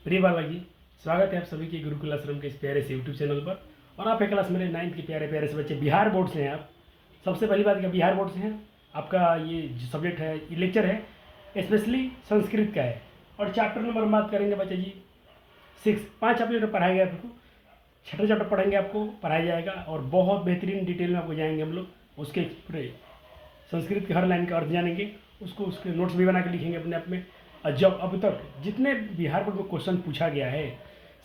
प्रिय बालक जी, स्वागत है आप सभी के गुरुकुल आश्रम के इस प्यारे से यूट्यूब चैनल पर। और आप एक क्लास मेरे 9th के प्यारे प्यारे से बच्चे बिहार बोर्ड से हैं। आप सबसे पहली बात क्या बिहार बोर्ड से हैं। आपका ये जो सब्जेक्ट है, ये लेक्चर है स्पेशली संस्कृत का है। और चैप्टर नंबर हम बात करेंगे बच्चे जी 6। 5 चैप्टर पढ़ाया गया आपको, 6ठा चैप्टर पढ़ेंगे, आपको पढ़ाया जाएगा और बहुत बेहतरीन डिटेल में आपको जाएंगे हम लोग। उसके पूरे संस्कृत के हर लाइन का अर्थ जानेंगे, उसके नोट्स भी बना के लिखेंगे अपने आप में। और जब अब तक जितने बिहार बोर्ड में क्वेश्चन पूछा गया है,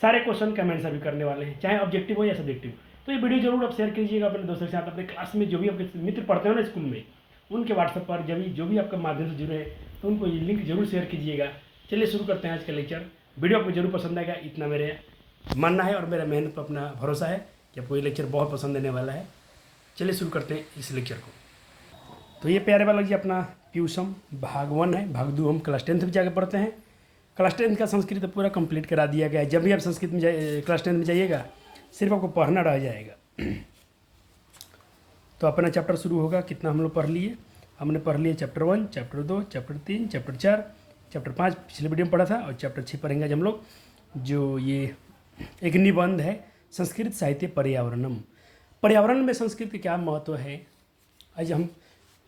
सारे क्वेश्चन का आंसर भी करने वाले हैं, चाहे ऑब्जेक्टिव हो या सब्जेक्टिव। तो ये वीडियो जरूर आप शेयर कीजिएगा अपने दोस्तों के साथ। अपने क्लास में जो भी आपके मित्र पढ़ते हो ना स्कूल में, उनके व्हाट्सएप पर जो भी आपका माध्यम से जुड़े हैं, तो उनको ये लिंक जरूर शेयर कीजिएगा। चलिए शुरू करते हैं आज का लेक्चर। वीडियो आपको जरूर पसंद आएगा, इतना मेरे मानना है और मेरा मेहनत पर अपना भरोसा है कि आपको ये लेक्चर बहुत पसंद आने वाला है। चलिए शुरू करते हैं इस लेक्चर को। तो ये प्यारे बालक जी अपना प्यूसम भाग 1 है। भाग 2 हम क्लास 10th में जाके पढ़ते हैं। क्लास 10th का संस्कृत पूरा कंप्लीट करा दिया गया है। जब भी आप संस्कृत में क्लास 10th में जाइएगा, सिर्फ आपको पढ़ना रह जाएगा। तो अपना चैप्टर शुरू होगा। कितना हम लोग पढ़ लिए? हमने पढ़ लिए chapter 1, chapter 2, chapter 3, chapter 4, chapter 5 पिछले वीडियो में पढ़ा था, और चैप्टर 6 पढ़ेंगे आज हम लोग, जो ये एक निबंध है संस्कृत साहित्य पर्यावरणम। पर्यावरण में संस्कृत का क्या महत्व है आज हम,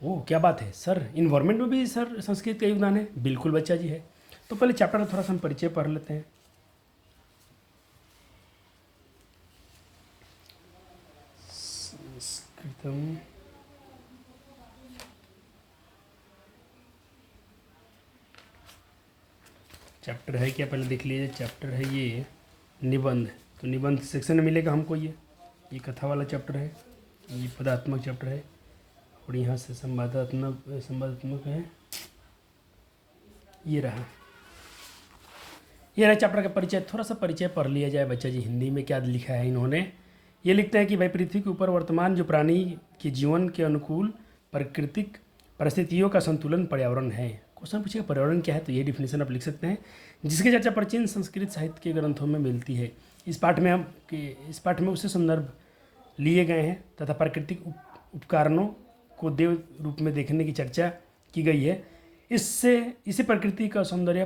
वो क्या बात है सर, इन्वायरमेंट में भी सर संस्कृत का योगदान है। बिल्कुल बच्चा जी है। तो पहले चैप्टर का थोड़ा सा हम परिचय पढ़ लेते हैं। संस्कृतम चैप्टर है क्या, पहले देख लीजिए। चैप्टर है ये निबंध। तो निबंध सेक्शन में मिलेगा हमको ये कथा वाला चैप्टर है, ये पदात्मक चैप्टर है, और यहाँ से संवादात्मक है। ये रहा चैप्टर का परिचय। थोड़ा सा परिचय पढ़ लिया जाए बच्चा जी। हिंदी में क्या लिखा है इन्होंने? ये लिखते हैं कि भाई पृथ्वी के ऊपर वर्तमान जो प्राणी के जीवन के अनुकूल प्राकृतिक परिस्थितियों का संतुलन पर्यावरण है। क्वेश्चन पूछेगा पर्यावरण क्या है, तो ये डिफिनेशन आप लिख सकते हैं, जिसकी चर्चा प्राचीन संस्कृत साहित्य के ग्रंथों में मिलती है। इस पाठ में उससे संदर्भ लिए गए हैं तथा प्राकृतिक उपकरणों को देव रूप में देखने की चर्चा की गई है। इसी प्रकृति का सौंदर्य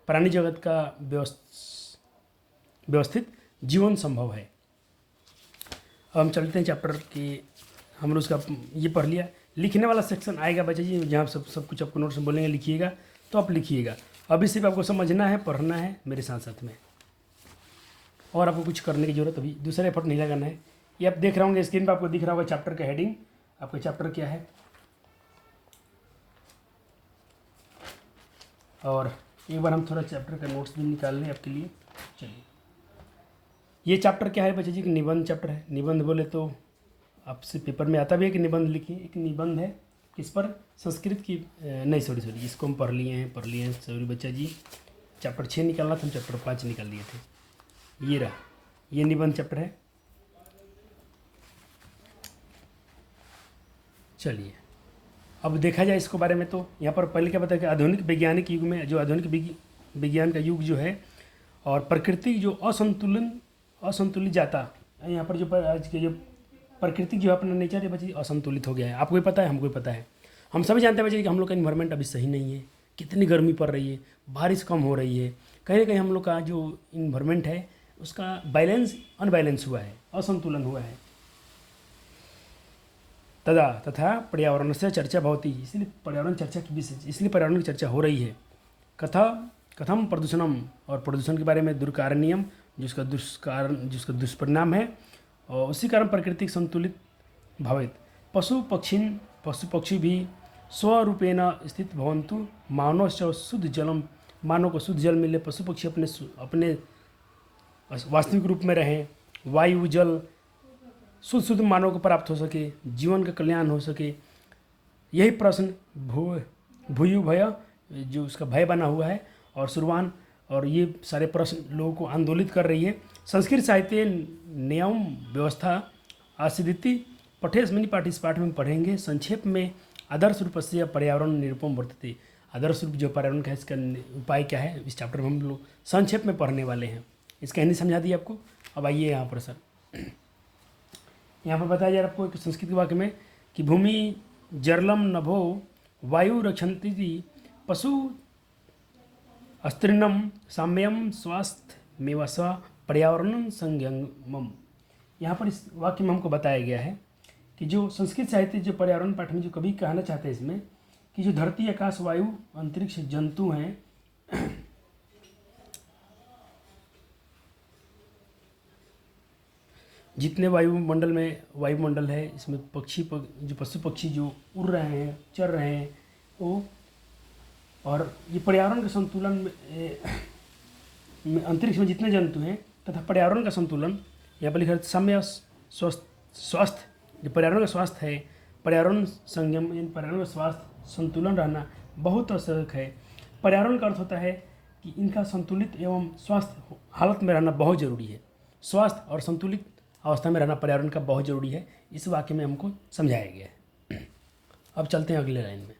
प्राणी जगत का व्यवस्थित जीवन संभव है। अब हम चलते हैं चैप्टर की। हमने उसका ये पढ़ लिया। लिखने वाला सेक्शन आएगा बच्चे जी, जहाँ सब कुछ आपको नोट्स में बोलेंगे लिखिएगा, तो आप लिखिएगा। अभी सिर्फ आपको समझना है, पढ़ना है मेरे साथ साथ में, और आपको कुछ करने की जरूरत अभी दूसरा एफर्ट नहीं लगाना है। ये आप देख रहे होंगे स्क्रीन पर, आपको दिख रहा होगा चैप्टर का हेडिंग। आपका चैप्टर क्या है, और एक बार हम थोड़ा चैप्टर का नोट्स भी निकाल लें आपके लिए। चलिए, ये चैप्टर क्या है बच्चे जी? निबंध चैप्टर है। निबंध बोले तो आपसे पेपर में आता भी है कि निबंध लिखिए। एक निबंध है किस पर? संस्कृत की नहीं, सॉरी, इसको हम पढ़ लिए हैं, सॉरी बच्चा जी। चैप्टर 6 निकालना था, हम चैप्टर 5 निकाल लिए थे। ये रहा, ये निबंध चैप्टर है। चलिए, अब देखा जाए इसको बारे में, तो यहाँ पर पहले क्या बताया कि आधुनिक वैज्ञानिक युग में, जो आधुनिक विज्ञान का युग जो है, और प्रकृति जो असंतुलित जाता, यहाँ पर जो आज के जो प्रकृति जो अपना नेचर है बच्चे असंतुलित हो गया है। आपको भी पता है, हमको भी पता है, हम सभी जानते हैं बच्चे कि हम लोग का इन्वायरमेंट अभी सही नहीं है। कितनी गर्मी पड़ रही है, बारिश कम हो रही है, कहीं ना कहीं हम लोग का जो इन्वायरमेंट है उसका बैलेंस अनबैलेंस हुआ है, असंतुलन हुआ है। तथा पर्यावरण से चर्चा भवती, इसलिए पर्यावरण चर्चा की विशेष, इसलिए पर्यावरण की चर्चा हो रही है। कथम प्रदूषणम, और प्रदूषण के बारे में दुष्कारणीयम, जिसका दुष्परिणाम है, और उसी कारण प्राकृतिक संतुलित भवेत। पशु पक्षी भी स्वरूपेण स्थित भवन्तु, मानव शुद्ध जलम, मानव को शुद्ध जल मिले, पशु पक्षी अपने वास्तविक रूप में रहें, वायु जल शुद्ध मानव को प्राप्त हो सके, जीवन का कल्याण हो सके। यही प्रश्न भूयु भय, जो उसका भय बना हुआ है, और शुरुआन, और ये सारे प्रश्न लोगों को आंदोलित कर रही है। संस्कृत साहित्य नियम व्यवस्था आसिदिति पठेस्मिन् पाठ, इस पाठ में पढ़ेंगे संक्षेप में। आदर्श रूप से पर्यावरण निरूपम वर्तते, आदर्श रूप जो पर्यावरण का है इसका उपाय क्या है, इस चैप्टर में हम लोग संक्षेप में पढ़ने वाले हैं। इसका हिंदी समझा दी आपको। अब आइए यहाँ पर सर, यहाँ पर बताया जा रहा है आपको एक संस्कृत वाक्य में कि भूमि जर्लम नभो वायु रक्षन्ति, पशु अस्त्रिनम साम्यम स्वास्थ्य मेवा स्व पर्यावरण संयमम। यहाँ पर इस वाक्य में हमको बताया गया है कि जो संस्कृत साहित्य जो पर्यावरण पाठ में जो कवि कहना चाहते हैं इसमें कि जो धरती आकाश वायु अंतरिक्ष जंतु हैं जितने वायुमंडल है इसमें जो पशु पक्षी जो उड़ रहे हैं चल रहे हैं वो, और ये पर्यावरण के संतुलन में अंतरिक्ष में जितने जंतु हैं तथा पर्यावरण का संतुलन यहाँ पर लिखा है समय स्वास्थ्य जो पर्यावरण का स्वास्थ्य है, पर्यावरण संयम इन पर्यावरण का स्वास्थ्य संतुलन रहना बहुत आवश्यक है। पर्यावरण का अर्थ होता है कि इनका संतुलित एवं स्वास्थ्य हालत में रहना बहुत जरूरी है। स्वास्थ्य और संतुलित अवस्था में रहना पर्यावरण का बहुत जरूरी है, इस वाक्य में हमको समझाया गया है। अब चलते हैं अगले लाइन में।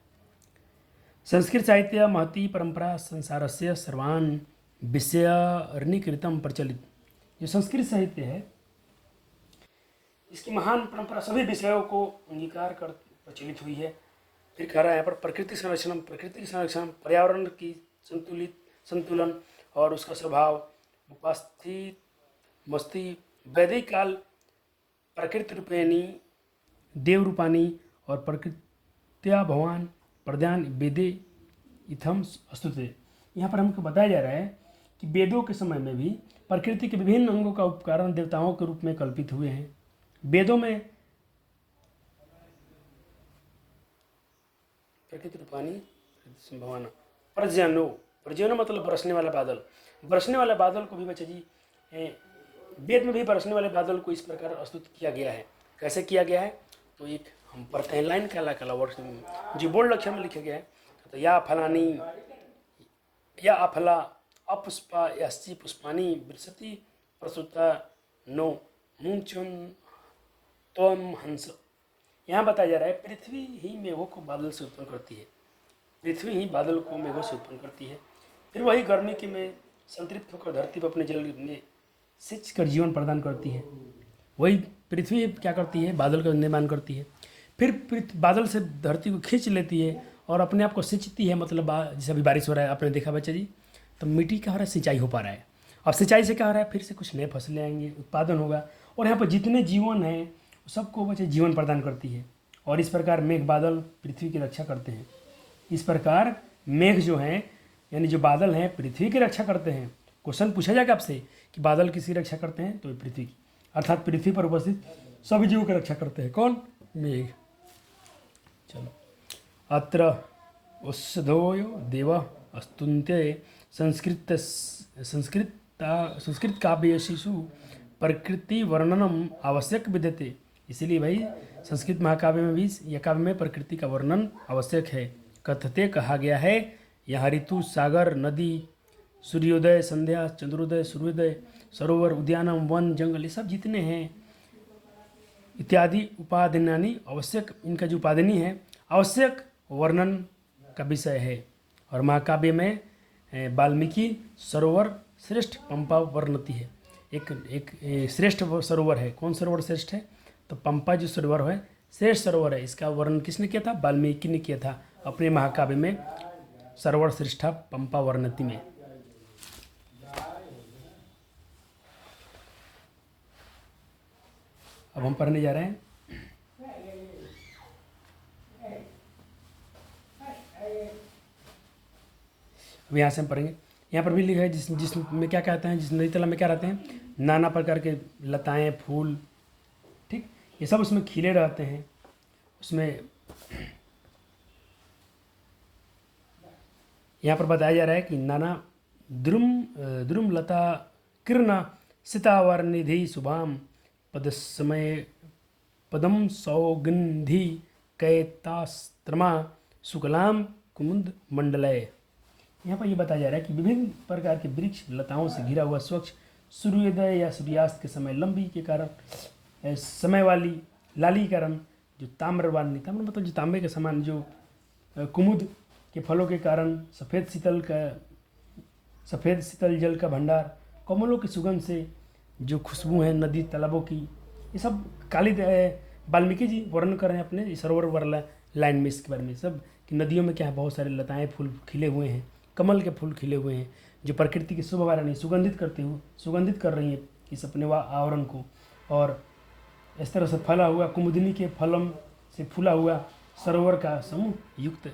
संस्कृत साहित्य महती परंपरा संसारस्य सर्वान् विषयर्णीकृतं प्रचलित। जो संस्कृत साहित्य है इसकी महान परंपरा सभी विषयों को अंगीकार कर प्रचलित हुई है। फिर कह रहा है यहाँ पर प्रकृति संरक्षण, पर्यावरण की संतुलन और उसका स्वभाव, उपस्थित मस्ती, वैदिक काल प्रकृति रूपेणी देव रूपानी और प्रकृत्या भगवान प्रधान वेदे इथम अस्तुते। यहाँ पर हमको बताया जा रहा है कि वेदों के समय में भी प्रकृति के विभिन्न अंगों का उपकरण देवताओं के रूप में कल्पित हुए हैं। वेदों में प्रकृति रूपानी संभावना प्रजनो मतलब बरसने वाला बादल को भी बच्चे जी वेद में भी बरसने वाले बादल को इस प्रकार प्रस्तुत किया गया है। कैसे किया गया है तो एक हम पढ़ते हैं लाइन काला वर्ड जो बोल्ड अक्षर में लिखा गया है। तो या फलानी या अफला अपुष्पा यश्चि पुष्पानी बृहस्पति प्रसुता नो मुंचुन त्वम हंस। यहाँ बताया जा रहा है पृथ्वी ही मेघों को बादल से उत्पन्न करती है, पृथ्वी ही बादल को मेघों से उत्पन्न करती है। फिर वही गर्मी के में संतृप्त होकर धरती पर अपने जल में सिंच कर जीवन प्रदान करती है। वही पृथ्वी क्या करती है, बादल का निर्माण करती है। फिर बादल से धरती को खींच लेती है और अपने आप को सिंचती है। मतलब जैसे अभी बारिश हो रहा है, आपने देखा बच्चा जी, तो मिट्टी क्या हो रहा है, सिंचाई हो पा रहा है। अब सिंचाई से क्या हो रहा है, फिर से कुछ नए फसलें आएंगे, उत्पादन होगा और यहाँ पर जितने जीवन हैं सबको बच्चे जीवन प्रदान करती है। और इस प्रकार मेघ बादल पृथ्वी की रक्षा करते हैं। इस प्रकार मेघ जो हैं यानी जो बादल हैं पृथ्वी की रक्षा करते हैं। क्वेश्चन पूछा जाएगा आपसे कि बादल किसकी रक्षा करते हैं, तो पृथ्वी की, अर्थात पृथ्वी पर उपस्थित सभी जीवों की रक्षा करते हैं। कौन? मेघ। चलो, अत्र औषधोयो देव अस्तुन्ते संस्कृत काव्येषु प्रकृति वर्णनम आवश्यक विद्यते। इसीलिए भाई संस्कृत महाकाव्य में भी या काव्य में प्रकृति का वर्णन आवश्यक है। कथते कहा गया है यहाँ ऋतु, सागर, नदी, सूर्योदय, संध्या, चंद्रोदय, सूर्योदय, सरोवर, उद्यानम, वन, जंगल, ये सब जितने हैं इत्यादि उपादानी आवश्यक, इनका जो उपादानी है आवश्यक वर्णन का विषय है। और महाकाव्य में वाल्मीकि सरोवर श्रेष्ठ पंपा वर्णती है। एक श्रेष्ठ सरोवर है। कौन सरोवर श्रेष्ठ है? तो पंपा जो सरोवर है श्रेष्ठ सरोवर है। इसका वर्णन किसने किया था? वाल्मीकि ने किया था अपने महाकाव्य में सरोवर श्रेष्ठा पंपा वर्णति में। अब हम पढ़ने जा रहे हैं अब यहाँ से हम पढ़ेंगे। यहाँ पर भी लिखा है जिसमें क्या कहते हैं, जिस नदी तालाब में क्या रहते हैं, नाना प्रकार के लताएं, फूल, ठीक, ये सब उसमें खिले रहते हैं। उसमें यहाँ पर बताया जा रहा है कि नाना द्रुम लता किरण सितावरनिधि शुभाम पदसमय पदम सौगंधि कैतास्त्रमा शुक्लाम कुमुद मंडलय। यहाँ पर ये बताया जा रहा है कि विभिन्न प्रकार के वृक्ष लताओं से घिरा हुआ स्वच्छ सूर्योदय या सूर्यास्त के समय लंबी के कारण समय वाली लाली के कारण जो ताम्र मतलब जो तांबे के समान जो कुमुद के फलों के कारण सफ़ेद शीतल जल का भंडार, कमलों की सुगंध से जो खुशबू है नदी तालाबों की, ये सब काली वाल्मीकि जी वर्णन कर रहे हैं अपने सरोवर वाला लाइन में इसके बारे में सब कि नदियों में क्या है, बहुत सारे लताएं फूल खिले हुए हैं। कमल के फूल खिले हुए हैं जो प्रकृति की शोभा वारानी सुगंधित कर रही हैं इस अपने आवरण को। और इस तरह से फला हुआ कुमुदिनी के फलम से फूला हुआ सरोवर का समूह युक्त।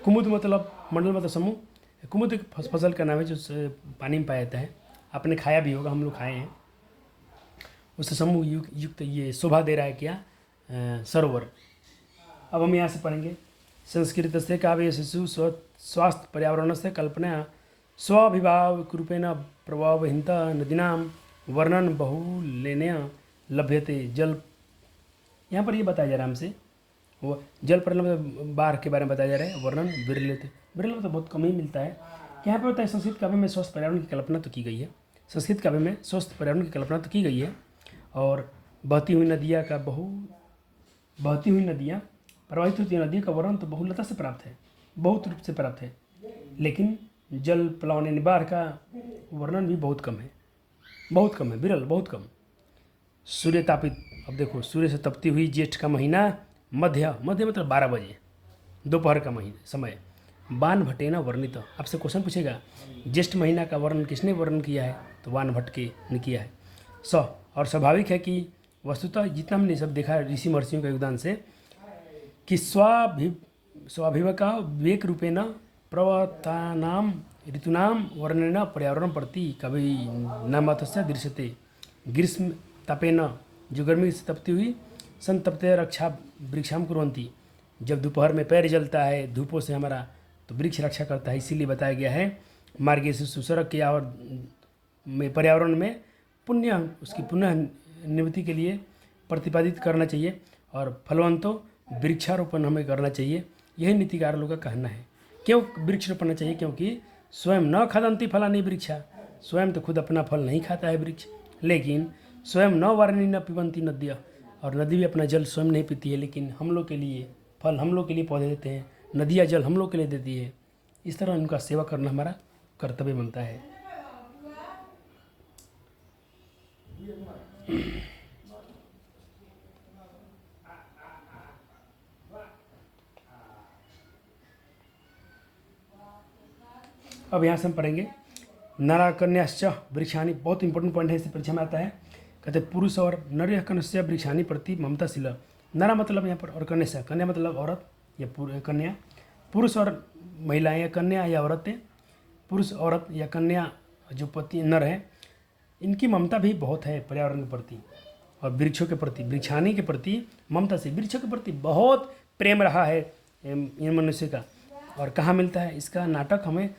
कुमुद मतलब मंडल मतलब समूह। कुमुद एक फसल का नाम है जो पानी में पाया जाता है। आपने खाया भी होगा, हम लोग खाए हैं। उस समूह युक्त ये शोभा दे रहा है क्या? सरोवर। अब हम यहाँ से पढ़ेंगे संस्कृत से काव्य शिशु स्वास्थ्य पर्यावरण से कल्पना स्वाभिभाव रूपेण प्रभावहीनता नदीनां वर्णन बहुलेन लभ्यते। जल, यहाँ पर ये बताया जा रहा है हमसे, वो जल पर मतलब बाढ़ के बारे में बताया जा रहा है। वर्णन विरलित, विरल तो बहुत कम ही मिलता है। यहाँ पर होता है संस्कृत काव्य में स्वस्थ पर्यावरण की कल्पना तो की गई है। संस्कृत काव्य में स्वस्थ पर्यावरण की कल्पना तो की गई है। और बहती हुई नदियाँ प्रवाहित होती हुई नदियों का वर्णन तो बहुलता से प्राप्त है, बहुत रूप से प्राप्त है। लेकिन जल प्लावने निबार का वर्णन भी बहुत कम है, विरल, बहुत कम। सूर्य तापित, अब देखो सूर्य से तपती हुई ज्येष्ठ का महीना मध्य मतलब 12 बजे दोपहर का महीना समय बाण भट्टेन वर्णित। आपसे क्वेश्चन पूछेगा ज्येष्ठ महीना का वर्णन किसने वर्णन किया है? तो बाण भट्ट के ने किया है। और स्वाभाविक है कि वस्तुतः जितना हमने सब देखा है ऋषि महर्षियों के योगदान से कि स्वाभिवका विवेक रूपेण प्रवर्तानाम ऋतूनाम वर्णन पर्यावरण प्रति कभी न मतस्य दृश्यते। ग्रीष्म तपेन, जो गर्मी से तपती हुई, संतप्ते रक्षा वृक्षाम कुर्वन्ति, जब दोपहर में पैर जलता है धूपों से हमारा तो वृक्ष रक्षा करता है। इसीलिए बताया गया है मार्गे से सुसरक के और में पर्यावरण में उसकी पुनः निवृत्ति के लिए प्रतिपादित करना चाहिए और फलवंतो वृक्षारोपण हमें करना चाहिए। यही नीतिकार लोगों का कहना है। क्यों वृक्ष रोपना चाहिए? क्योंकि स्वयं न खादंती फलानी वृक्षा, स्वयं तो खुद अपना फल नहीं खाता है वृक्ष, लेकिन स्वयं न वारणी न पिबंती नद्या, और नदी भी अपना जल स्वयं नहीं पीती है, लेकिन हम लोग के लिए फल हम लोग के लिए पौधे देते हैं, नदियाँ जल हम लोग के लिए देती है। इस तरह उनका सेवा करना हमारा कर्तव्य बनता है। अब यहाँ से हम पढ़ेंगे नरा कन्याश्च वृक्षानी। बहुत इंपॉर्टेंट पॉइंट है, इस परीक्षा में आता है। कहते पुरुष और नर कन्या वृक्षानी प्रति ममताशील। नरा मतलब यहाँ पर और कन्या, कन्या मतलब औरत या कन्या। पुरुष और महिलाएं या कन्या या औरतें, पुरुष औरत या कन्या जो पति नर है, इनकी ममता भी बहुत है पर्यावरण के प्रति और वृक्षों के प्रति, वृक्षानी के प्रति ममता से वृक्षों के प्रति बहुत प्रेम रहा है इन मनुष्य का। और कहाँ मिलता है इसका? नाटक हमें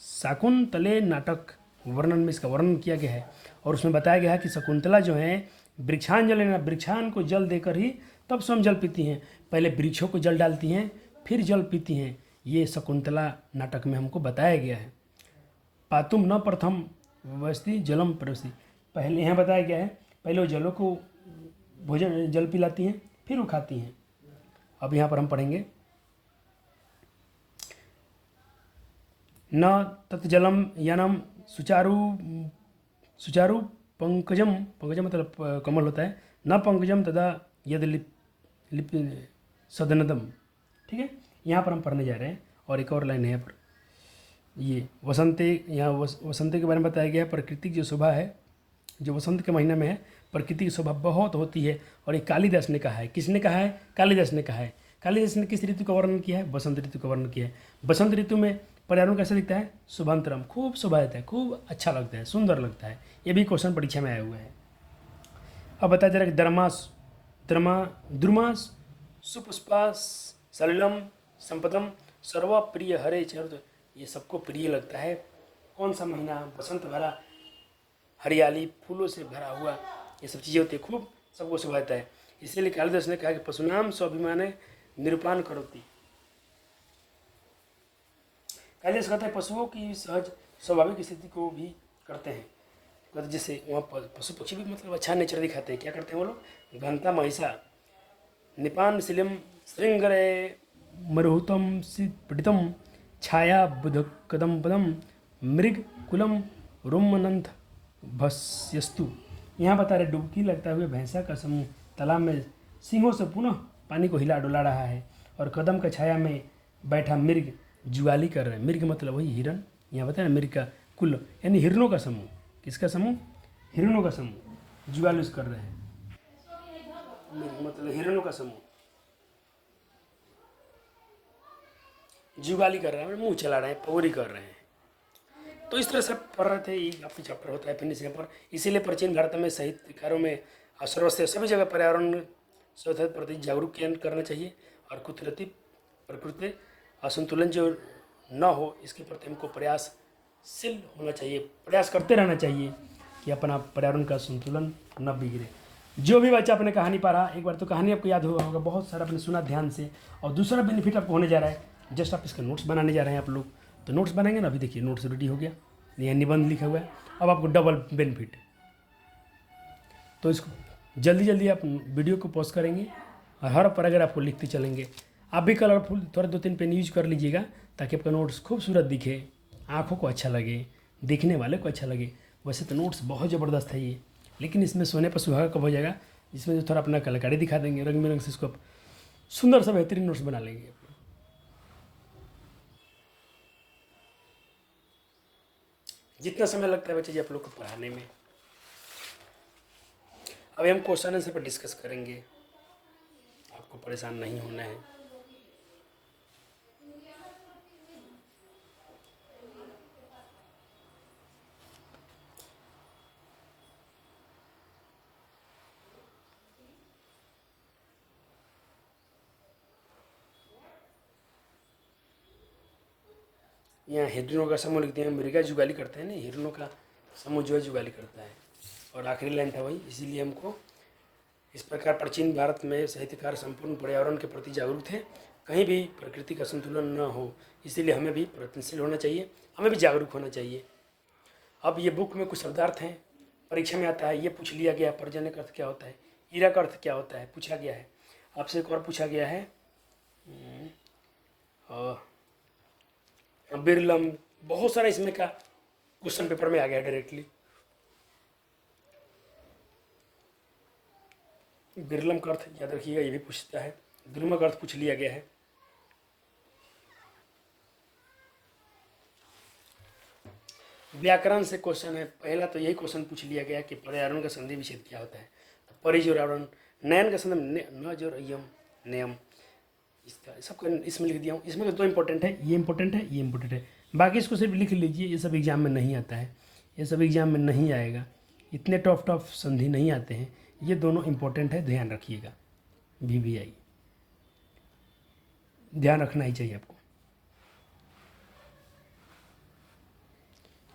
शाकुंतले नाटक वर्णन में इसका वर्णन किया गया है। और उसमें बताया गया है कि शकुंतला जो है वृक्षान को जल देकर ही तब स्वयं जल पीती हैं। पहले वृक्षों को जल डालती हैं फिर जल पीती हैं। ये शकुंतला नाटक में हमको बताया गया है। पातुम न प्रथम वस्ती जलम प्रवस्ती, पहले यहाँ बताया गया है पहले वो जलों को भोजन जल पिलाती हैं फिर वो खाती हैं। अब यहाँ पर हम पढ़ेंगे न तत्जलम यानम सुचारु पंकजम मतलब कमल होता है, न पंकजम तदा यद लिप सदनदम। ठीक है, यहाँ पर हम पढ़ने जा रहे हैं। और एक और लाइन है यहाँ पर, ये वसंते, यहाँ वसंते के बारे में बताया गया है। प्रकृति की जो शोभा है, जो वसंत के महीने में है, प्रकृति की शोभा बहुत होती है। और ये कालिदास ने कहा है। किसने कहा है? कालिदास ने कहा है। कालिदास ने किस ऋतु का वर्णन किया है? बसंत ऋतु का वर्णन किया है। बसंत ऋतु में पर्यावरण कैसा दिखता है? शुभांतरम, खूब शोभा देता है, खूब अच्छा लगता है, सुंदर लगता है। ये भी क्वेश्चन परीक्षा में आए हुए हैं। अब बताया जा रहा है कि द्रुमास सुपुष्पास सलिलम संपदम सर्व प्रिय हरे चर, ये सबको प्रिय लगता है। कौन सा महीना? बसंत भरा, हरियाली, फूलों से भरा हुआ, ये सब चीज़ें होती है, खूब सबको शोभा देता है। इसीलिए कालिदास ने कहा कि पशुनाम स्वाभिमान निरूपान करोति। कालिदास कहते हैं पशुओं की सहज स्वाभाविक स्थिति को भी करते हैं। मतलब जैसे वहाँ पशु पक्षी भी मतलब अच्छा नेचर दिखाते हैं। क्या करते हैं वो लोग? घंटा महिषा निपान शिलम श्रृंगरे मरुहुतम पीड़ितम छाया बुध कदम पदम मृग कुलम रोमनंथ भस्यस्तु। यहाँ बता रहे डुबकी लगता हुए भैंसा का समूह तालाब में सिंहों से पुनः पानी को हिला डुला रहा है। और कदम का छाया में बैठा मृग जुगाली कर रहे हैं। मृग मतलब वही हिरन, यहाँ बताया ना मृग का कुल यानी हिरणों का समूह। किसका समूह? हिरणों का समूह जुगाली कर रहे हैं। मृग मतलब हिरणों का समूह जुगाली कर रहे हैं, मुंह चला रहे हैं, पौरी कर रहे हैं। तो इस तरह से पढ़ रहे थे। ये काफ़ी चैप्टर होता है फिनिश पर। इसीलिए प्राचीन भारत में साहित्यकारों में सर्वस्व सभी जगह पर्यावरण के प्रति जागरूक करना चाहिए और कुदरती प्रकृति असंतुलन जो न हो इसके प्रति हमको प्रयासशील होना चाहिए, प्रयास करते रहना चाहिए कि अपना पर्यावरण का संतुलन न बिगड़े। जो भी बच्चा अपने कहानी पढ़ा, एक बार तो कहानी आपको याद हुआ होगा, बहुत सारा आपने सुना ध्यान से। और दूसरा बेनिफिट आपको होने जा रहा है, जस्ट आप इसका नोट्स बनाने जा रहे हैं आप लोग, तो नोट्स बनाएंगे ना। अभी देखिए नोट्स रेडी हो गया, यहाँ निबंध लिखा हुआ है। अब आपको डबल बेनिफिट, तो इसको जल्दी जल्दी आप वीडियो को पॉज करेंगे और हर पैराग्राफ आपको लिखते चलेंगे। आप भी कलरफुल थोड़ा 2-3 पेन यूज कर लीजिएगा ताकि आपका नोट्स खूबसूरत दिखे, आँखों को अच्छा लगे, देखने वाले को अच्छा लगे। वैसे तो नोट्स बहुत ज़बरदस्त है ये, लेकिन इसमें सोने पर सुहागा कब हो जाएगा, इसमें जो थोड़ा अपना कलाकारी दिखा देंगे, रंग बिरंग से इसको आप सुंदर सा बेहतरीन नोट्स बना लेंगे। जितना समय लगता है बच्चे जी आप लोग को पढ़ाने में। अभी हम क्वेश्चन आंसर पर डिस्कस करेंगे, आपको परेशान नहीं होना है। यहाँ हिरणों का समूह लिख दिया, मृगा जुगाली करते हैं ना, हिरणों का समूह जो है जुगाली करता है। और आखिरी लाइन था वही, इसीलिए हमको इस प्रकार प्राचीन भारत में साहित्यकार संपूर्ण पर्यावरण के प्रति जागरूक थे। कहीं भी प्रकृति का संतुलन न हो, इसीलिए हमें भी प्रयत्नशील होना चाहिए, हमें भी जागरूक होना चाहिए। अब ये बुक में कुछ शब्दार्थ हैं, परीक्षा में आता है, ये पूछ लिया गया पर्जन्य का अर्थ क्या होता है, ईरा का अर्थ क्या होता है, पूछा गया है। आपसे एक और पूछा गया है बिरलम, बहुत सारा इसमें का क्वेश्चन पेपर में आ गया डायरेक्टली। बिरलम का अर्थ याद रखिएगा, ये भी पूछता है। द्रुम का अर्थ पूछ लिया गया है। व्याकरण से क्वेश्चन है, पहला तो यही क्वेश्चन पूछ लिया गया कि पर्यावरण का संधि विच्छेद क्या होता है। तो परिजोरावरण, नयन का संधि न जो यम नियम, इसका सबको इसमें लिख दिया हूँ। इसमें तो 2 इंपॉर्टेंट है, ये इंपॉर्टेंट है, ये इंपॉर्टेंट है, बाकी इसको सिर्फ लिख लीजिए। ये सब एग्जाम में नहीं आता है, ये सब एग्जाम में नहीं आएगा, इतने टफ संधि नहीं आते हैं। ये दोनों इंपॉर्टेंट है, ध्यान रखिएगा। VVI ध्यान रखना ही चाहिए आपको।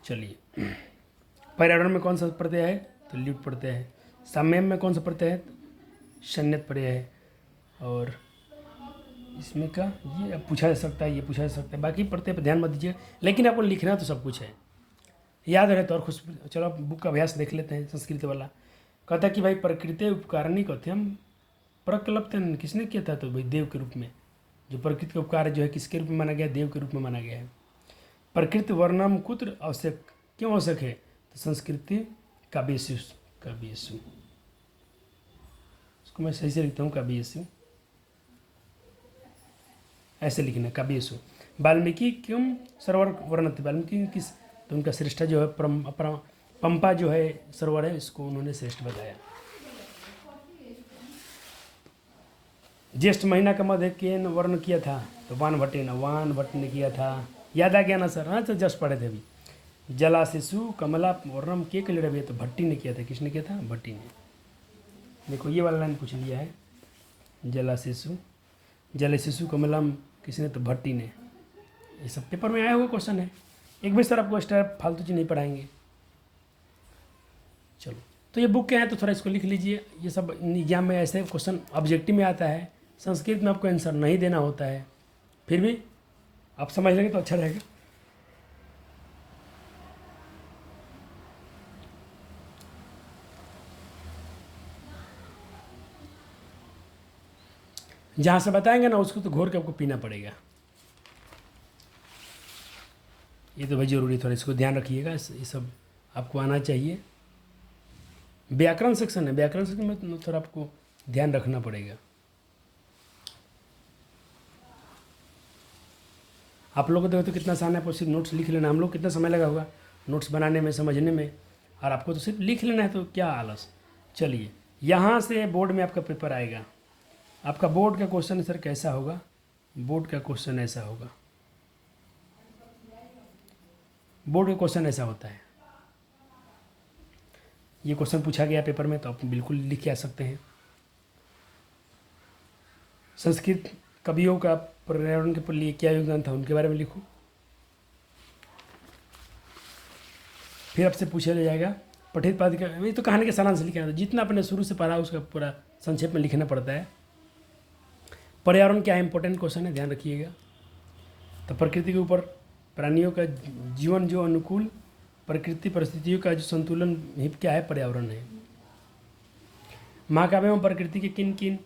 चलिए, पर्यावरण में कौन सा प्रत्यय है, तो ल्युट प्रत्यय है। साम्यम में कौन सा प्रत्यय है, शन्यत प्रत्यय है। और इसमें का ये अब पूछा जा सकता है, ये पूछा जा सकता है, बाकी प्रत्यय पर ध्यान मत दीजिए, लेकिन आपको लिखना तो सब कुछ है, याद रहे तो और खुश। चलो आप बुक का अभ्यास देख लेते हैं, संस्कृत वाला कहता है कि भाई प्रकृति उपकारणी कथ्यम प्रकल्पन, किसने किया था, तो भाई देव के रूप में। जो प्रकृति का उपकार जो है किसके रूप में माना गया, देव के रूप में माना गया है। प्रकृति वर्णम कुत्र आवश्यक, क्यों आवश्यक है, तो संस्कृति काव्येषु, काव्येषु, इसको मैं सही से लिखता हूँ काव्येषु, ऐसे लिखना काव्येषु। वाल्मीकि क्यों सरोवर वर्णत, वाल्मीकि किस, तो उनका श्रेष्ठ जो है पंपा जो है सरोवर है, इसको उन्होंने श्रेष्ठ बताया। ज्येष्ठ महीना का मध्य केन वर्ण किया था, तो वान भट्ट ने किया था। याद आ गया ना सर, हाँ तो जस्ट पढ़े थे अभी। जलाशिशु कमला वर्णम के लिए रवि, तो भट्टी ने किया था। किसने किया था, भट्टी ने। देखो ये वाला लाइन पूछ लिया है, जलाशिशु कमलम किसने, तो भट्टी ने। ये सब पेपर में आया हुआ क्वेश्चन है, एक भी सर आपको एक्स्ट्रा फालतू चीज़ नहीं पढ़ाएंगे। चलो, तो ये बुक क्या है, तो थोड़ा इसको लिख लीजिए। ये सब एग्जाम में ऐसे क्वेश्चन ऑब्जेक्टिव में आता है, संस्कृत में आपको आंसर नहीं देना होता है, फिर भी आप समझ लेंगे तो अच्छा रहेगा। जहाँ से बताएंगे ना उसको तो घोर के आपको पीना पड़ेगा। ये तो भाई जरूरी, थोड़ा इसको ध्यान रखिएगा, ये सब आपको आना चाहिए। व्याकरण सेक्शन है, व्याकरण सेक्शन में थोड़ा आपको ध्यान रखना पड़ेगा। आप लोगों को देखो तो कितना आसान है, आपको सिर्फ नोट्स लिख लेना। हम लोग कितना समय लगा होगा नोट्स बनाने में, समझने में, और आपको तो सिर्फ लिख लेना है, तो क्या आलस। चलिए, यहाँ से बोर्ड में आपका पेपर आएगा। आपका बोर्ड का क्वेश्चन सर कैसा होगा? बोर्ड का क्वेश्चन ऐसा होगा, बोर्ड का क्वेश्चन ऐसा होता है। ये क्वेश्चन पूछा गया पेपर में, तो आप बिल्कुल लिख के आ सकते हैं। संस्कृत कवियों का पर्यावरण के लिए क्या योगदान था, उनके बारे में लिखो। फिर आपसे पूछा जाएगा पठित पाठ का, ये तो कहानी के सारांश लिखना था, जितना आपने शुरू से पढ़ा उसका पूरा संक्षेप में लिखना पड़ता है। पर्यावरण क्या है, इंपॉर्टेंट क्वेश्चन है, ध्यान रखिएगा। तो प्रकृति के ऊपर प्राणियों का जीवन जो अनुकूल प्रकृति परिस्थितियों का जो संतुलन ही क्या है, पर्यावरण है। महाकाव्य में प्रकृति के किन किन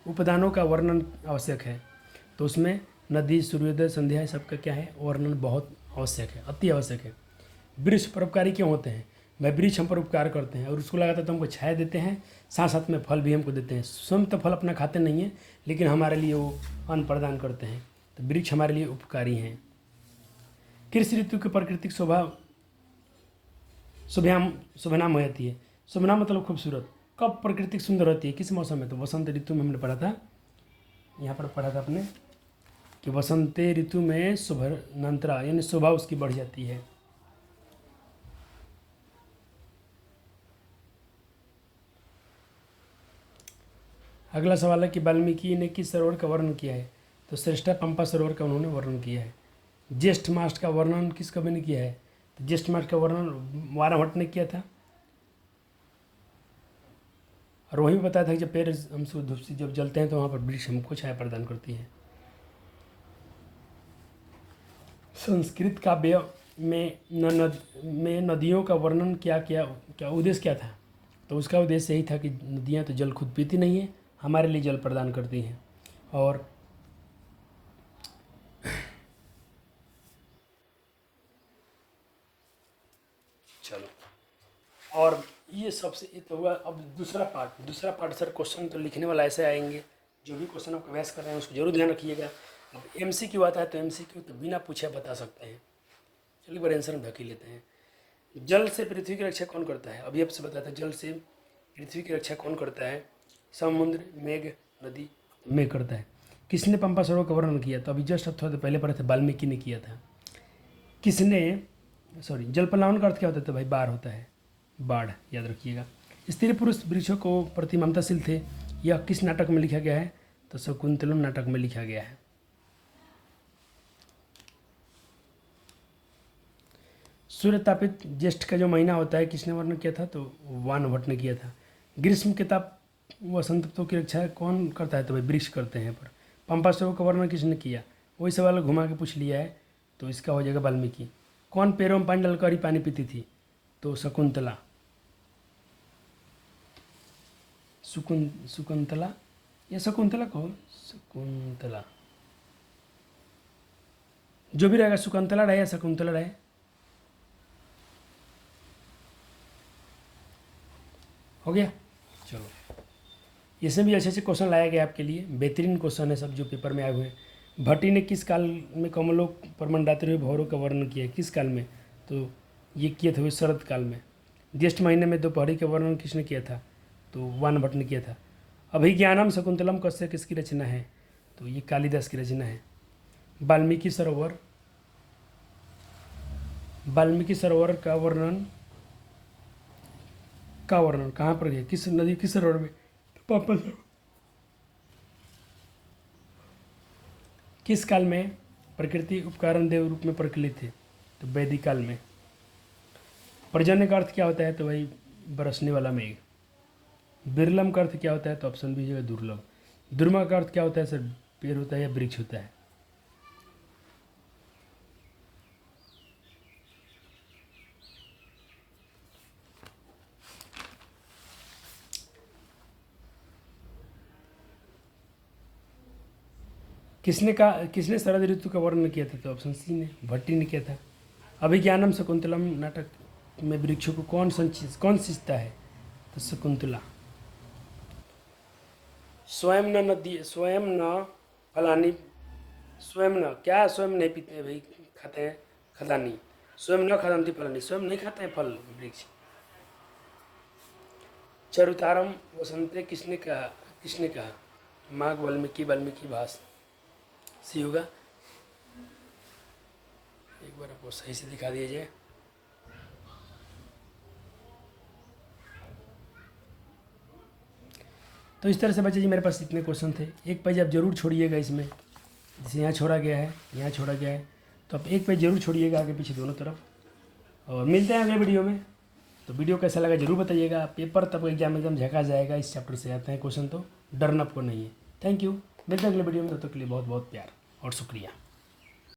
उपादानों का वर्णन आवश्यक है, तो उसमें नदी, सूर्योदय, संध्या, सबका क्या है, वर्णन बहुत आवश्यक है, अति आवश्यक है। वृक्ष परोपकारी क्यों होते हैं? भाई वृक्ष हम पर उपकार करते हैं और उसको लगाता तो हमको छाया देते हैं, साथ साथ में फल भी हमको देते हैं। स्वयं तो फल अपना खाते नहीं हैं, लेकिन हमारे लिए वो अन्न प्रदान करते हैं, तो वृक्ष हमारे लिए उपकारी हैं। कृषि ऋतु की प्राकृतिक शोभनाम होती है। शोभना मतलब खूबसूरत। कब प्राकृतिक सुंदर होती है, किस मौसम में? तो वसंत ऋतु में हमने पढ़ा था, यहाँ पर पढ़ा था आपने कि वसंत ऋतु में शोभनंतरा यानी शोभा उसकी बढ़ जाती है। अगला सवाल है कि वाल्मीकि ने किस सरोवर का वर्णन किया है, तो श्रेष्ठा पंपा सरोवर का उन्होंने वर्णन किया है। ज्येष्ठ मास का वर्णन किस कवि ने किया है, तो ज्येष्ठ मास का वर्णन वाराभट्ट ने किया था। और वही बताया था कि जब पेड़ हम धूप से जब जलते हैं तो वहाँ पर वृक्ष हमको छाया प्रदान करती है। संस्कृत काव्य में नदियों का वर्णन क्या उद्देश्य क्या था, तो उसका उद्देश्य यही था कि नदियाँ तो जल खुद पीती नहीं हैं, हमारे लिए जल प्रदान करती हैं। और चलो, और ये सबसे ये तो हुआ। अब दूसरा पार्ट सर क्वेश्चन तो लिखने वाला ऐसे आएंगे, जो भी क्वेश्चन आप अभ्यास कर रहे हैं उसको जरूर ध्यान रखिएगा। अब MCQ आता है तो MCQ तो बिना पूछे बता सकते हैं। चलिए एक बार आंसर हम ढकी लेते हैं। जल से पृथ्वी की रक्षा कौन करता है? अभी आपसे बताया था, जल से पृथ्वी की रक्षा कौन करता है? समुद्र, मेघ, नदी। मेघ करता है। किसने पंपा सरोवर का वर्णन किया? तो अभी जस्ट थोड़ा पहले पढ़े थे, वाल्मीकि ने किया था। जल प्लावन का अर्थ क्या होता है? तो भाई बाढ़ होता है, बाढ़ याद रखिएगा। स्त्री पुरुष वृक्षों को प्रति ममताशील थे, यह किस नाटक में लिखा गया है? तो शकुंतलम नाटक में लिखा गया है। सूर्य तापित ज्येष्ठ का जो महीना होता है किसने वर्णन किया था? तो वानभट्ट ने किया था। ग्रीष्म के ताप वसंत ऋतु की रक्षा कौन करता है? तो भाई वृक्ष करते हैं। पर पंपा सरोवर का वर्णन किसने किया? वही सवाल घुमा के पूछ लिया है, तो इसका हो जाएगा वाल्मीकि। कौन पैरों में पानी डालकर ही पानी पीती थी? तो शकुंतला। शकुंतला या शकुंतला कौन? शकुंतला, जो भी रहेगा, शकुंतला रहे या शकुंतला रहे। हो गया। चलो, इसमें भी अच्छे अच्छे क्वेश्चन लाया गया आपके लिए, बेहतरीन क्वेश्चन है सब जो पेपर में आए हुए हैं। भट्टी ने किस काल में कमलों पर मंडाते हुए भौरों का वर्णन किया है? किस काल में? तो ये किए थे शरद काल में। ज्येष्ठ महीने में दोपहरी का वर्णन किसने किया था? तो वानभट्ट ने किया था। अभिज्ञानम शकुंतलम कस्य किसकी रचना है? तो ये कालिदास की रचना है। वाल्मीकि सरोवर का वर्णन कहाँ पर है? किस नदी, किस सरोवर में? तो पापा सरोवर। किस काल में प्रकृति उपकरण देव रूप में प्रचलित थे? तो वैदिक काल में। पर्जन्य का अर्थ क्या होता है? तो भाई बरसने वाला मेघ। बिरलम का अर्थ क्या होता है? तो ऑप्शन बी है दुर्लभ। दुर्मा का अर्थ क्या होता है सर? पेड़ होता है या वृक्ष होता है? किसने शरद ऋतु का वर्णन किया था? तो ऑप्शन सी ने, भट्टी ने किया था। अभिज्ञानम शकुंतलम नाटक में वृक्षों को कौन सींचता है? तो शकुंतला। स्वयं न फलानि स्वयं न, क्या स्वयं नहीं पीते हैं भाई, खाते हैं खदानी। स्वयं न खादन्ति फलानि, स्वयं नहीं खाते हैं फल वृक्ष। चरुतारम वसंते किसने कहा, किसने कहा? माघ वाल्मीकि, वाल्मीकि भास। सी होगा। एक बार आपको सही से दिखा दिया जाए। तो इस तरह से बच्चे जी मेरे पास इतने क्वेश्चन थे। एक पेज आप जरूर छोड़िएगा इसमें, जैसे यहाँ छोड़ा गया है, यहाँ छोड़ा गया है, तो आप एक पेज जरूर छोड़िएगा आगे पीछे दोनों तरफ। और मिलते हैं अगले वीडियो में। तो वीडियो कैसा लगा जरूर बताइएगा। पेपर तब एग्जाम एकदम झका जाएगा, इस चैप्टर से आते हैं क्वेश्चन, तो डरना आपको नहीं है। थैंक यू, मिलते हैं अगले वीडियो में, तब तक के लिए बहुत बहुत प्यार और शुक्रिया।